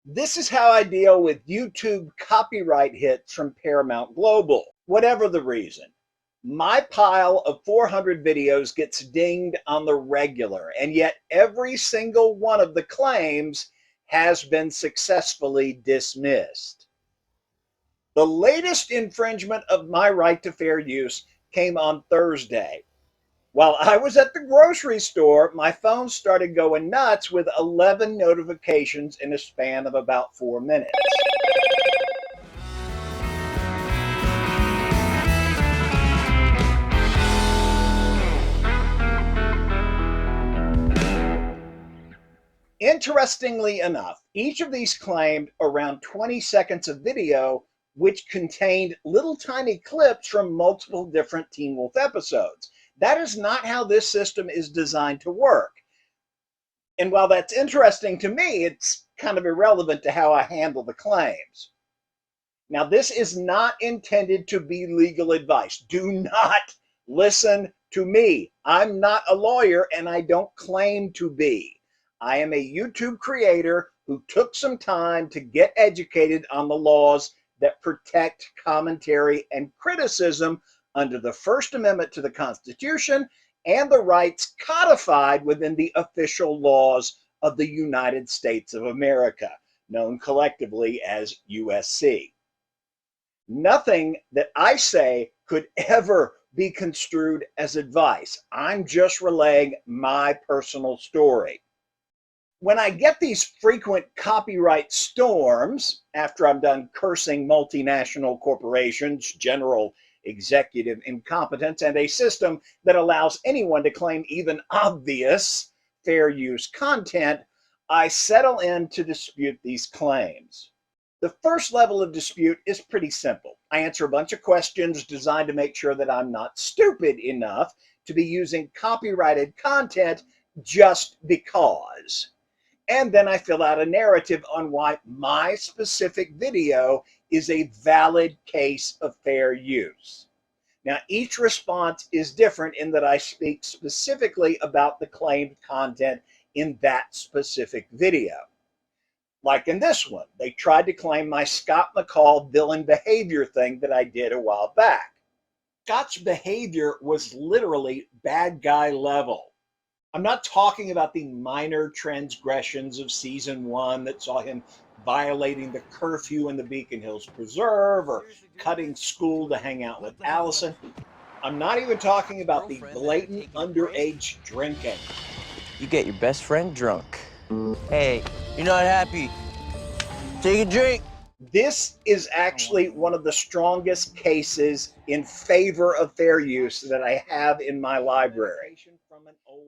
This is how I deal with YouTube copyright hits from Paramount Global. Whatever the reason, my pile of 400 videos gets dinged on the regular, and yet every single one of the claims has been successfully dismissed. The latest infringement of my right to fair use came on Thursday. While I was at the grocery store, my phone started going nuts with 11 notifications in a span of about 4 minutes. Interestingly enough, each of these claimed around 20 seconds of video, which contained little tiny clips from multiple different Teen Wolf episodes. That is not how this system is designed to work. And while that's interesting to me, it's kind of irrelevant to how I handle the claims. Now, this is not intended to be legal advice. Do not listen to me. I'm not a lawyer and I don't claim to be. I am a YouTube creator who took some time to get educated on the laws that protect commentary and criticism under the First Amendment to the Constitution and the rights codified within the official laws of the United States of America, known collectively as USC. Nothing that I say could ever be construed as advice. I'm just relaying my personal story. When I get these frequent copyright storms, after I'm done cursing multinational corporations, general executive incompetence, and a system that allows anyone to claim even obvious fair use content, I settle in to dispute these claims. The first level of dispute is pretty simple. I answer a bunch of questions designed to make sure that I'm not stupid enough to be using copyrighted content just because. And then I fill out a narrative on why my specific video is a valid case of fair use. Now, each response is different in that I speak specifically about the claimed content in that specific video. Like in this one, they tried to claim my Scott McCall villain behavior thing that I did a while back. Scott's behavior was literally bad guy level. I'm not talking about the minor transgressions of season 1 that saw him violating the curfew in the Beacon Hills Preserve or cutting school to hang out with Allison. I'm not even talking about the blatant underage drinking. You get your best friend drunk. Hey, you're not happy. Take a drink. This is actually one of the strongest cases in favor of fair use that I have in my library.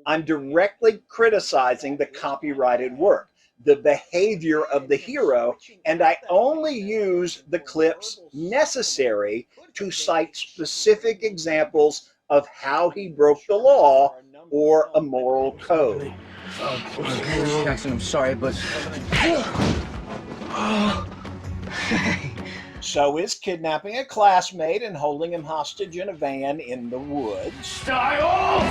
I'm directly criticizing the copyrighted work, the behavior of the hero, and I only use the clips necessary to cite specific examples of how he broke the law or a moral code. Jackson, I'm sorry, but... So is kidnapping a classmate and holding him hostage in a van in the woods. Styles!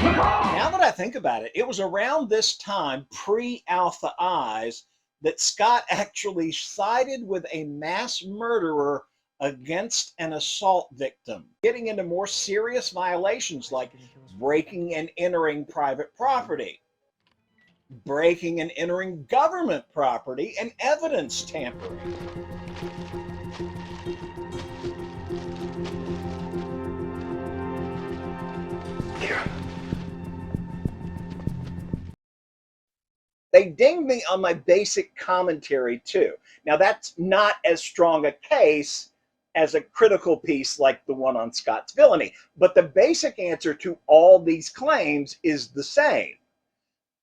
Now that I think about it, it was around this time, pre-Alpha Eyes, that Scott actually sided with a mass murderer against an assault victim, getting into more serious violations like breaking and entering private property, breaking and entering government property, and evidence tampering. Here. They dinged me on my basic commentary too. Now that's not as strong a case as a critical piece like the one on Scott's villainy, but the basic answer to all these claims is the same.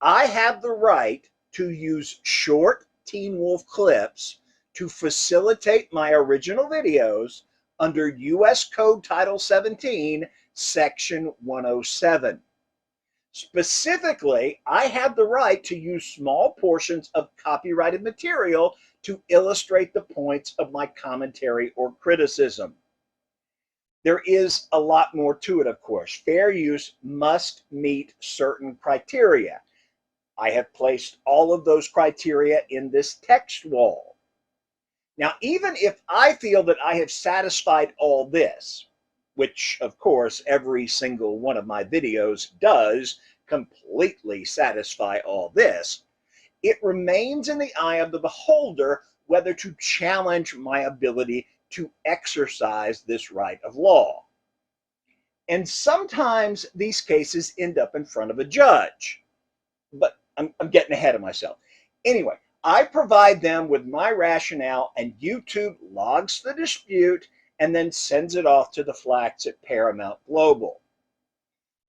I have the right to use short Teen Wolf clips to facilitate my original videos under U.S. Code Title 17, Section 107. Specifically, I have the right to use small portions of copyrighted material to illustrate the points of my commentary or criticism. There is a lot more to it, of course. Fair use must meet certain criteria. I have placed all of those criteria in this text wall. Now, even if I feel that I have satisfied all this, which of course every single one of my videos does completely satisfy all this, it remains in the eye of the beholder whether to challenge my ability to exercise this right of law. And sometimes these cases end up in front of a judge. But I'm getting ahead of myself. Anyway, I provide them with my rationale, and YouTube logs the dispute and then sends it off to the flacks at Paramount Global.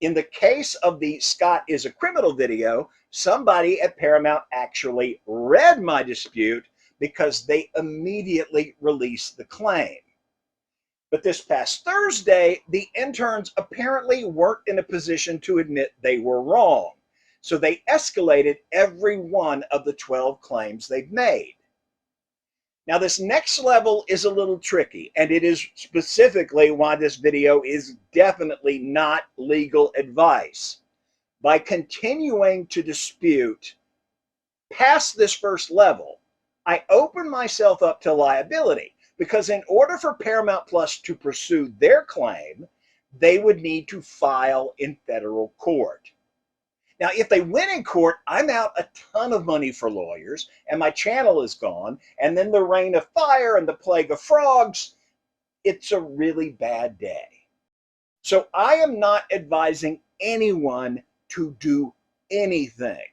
In the case of the Scott is a criminal video, somebody at Paramount actually read my dispute because they immediately released the claim. But this past Thursday, the interns apparently weren't in a position to admit they were wrong. So they escalated every one of the 12 claims they've made. Now, this next level is a little tricky, and it is specifically why this video is definitely not legal advice. By continuing to dispute past this first level, I open myself up to liability, because in order for Paramount Plus to pursue their claim, they would need to file in federal court. Now, if they win in court, I'm out a ton of money for lawyers, and my channel is gone, and then the rain of fire and the plague of frogs, it's a really bad day. So I am not advising anyone to do anything,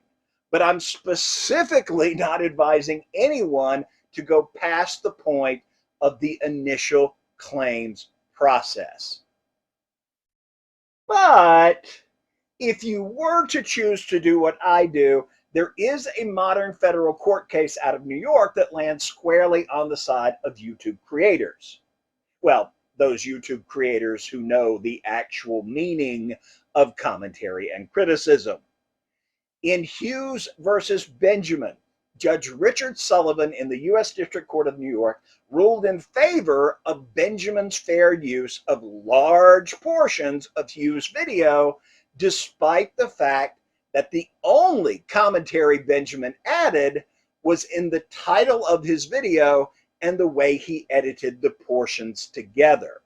but I'm specifically not advising anyone to go past the point of the initial claims process. But if you were to choose to do what I do, there is a modern federal court case out of New York that lands squarely on the side of YouTube creators. Well, those YouTube creators who know the actual meaning of commentary and criticism. In Hughes versus Benjamin, Judge Richard Sullivan in the U.S. District Court of New York ruled in favor of Benjamin's fair use of large portions of Hughes' video, despite the fact that the only commentary Benjamin added was in the title of his video and the way he edited the portions together.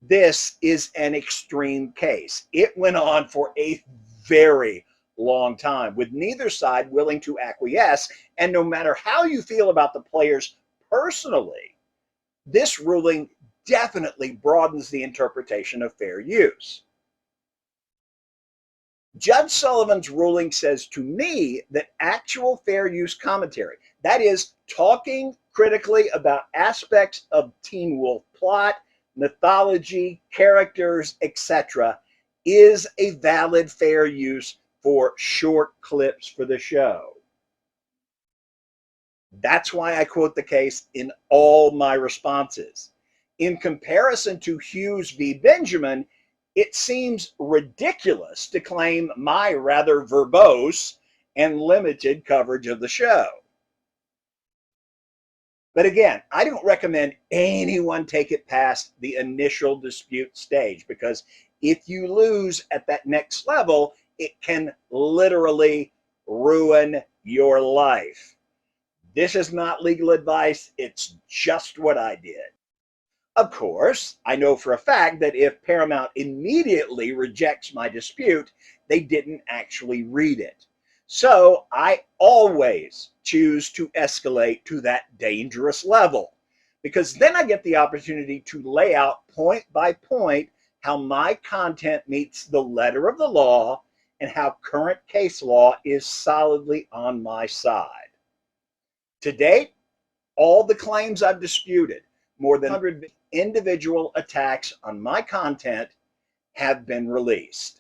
This is an extreme case. It went on for a very long time, with neither side willing to acquiesce, and no matter how you feel about the players personally, this ruling definitely broadens the interpretation of fair use. Judge Sullivan's ruling says to me that actual fair use commentary, that is, talking critically about aspects of Teen Wolf plot, mythology, characters, etc., is a valid fair use for short clips for the show. That's why I quote the case in all my responses. In comparison to Hughes v. Benjamin, it seems ridiculous to claim my rather verbose and limited coverage of the show. But again, I don't recommend anyone take it past the initial dispute stage, because if you lose at that next level, it can literally ruin your life. This is not legal advice. It's just what I did. Of course, I know for a fact that if Paramount immediately rejects my dispute, they didn't actually read it. So I always choose to escalate to that dangerous level, because then I get the opportunity to lay out point by point how my content meets the letter of the law and how current case law is solidly on my side. To date, all the claims I've disputed, more than 100 individual attacks on my content, have been released.